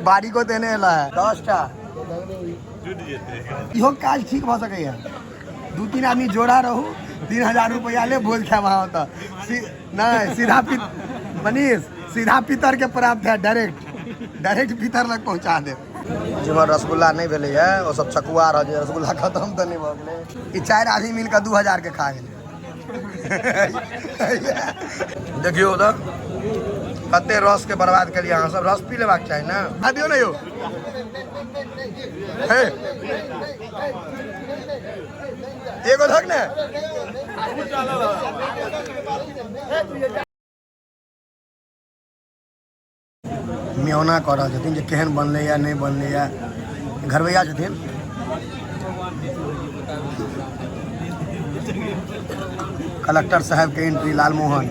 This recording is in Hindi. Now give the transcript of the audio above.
बाड़ी को देने वाला है 10टा इहो काज ठीक भ सके 2-3 आदमी जोड़ा रहू 3000 रुपया ले बोझ खाए वहाँ होता नहीं सीधा मनीष सीधा पितर के प्राप्त है डायरेक्ट पितर लग पहुँचा दे जिमर रसगुल्ला नहीं भेले है वो सब चकुआ रह रसगुल्ला खत्म तो नहीं भ गेले 4 आदमी मिलकर 2000 के खा गेले देखियो उधर कते रस के बर्बाद करिए अहाँ सब रस पी लेबाक चाही ना आ दियो नहीं हो एगो धक ने मेहना कर रहा छथिन जे केहन बनले या नहीं बनले या घरवैया छथिन कलेक्टर साहब के एंट्री लालमोहन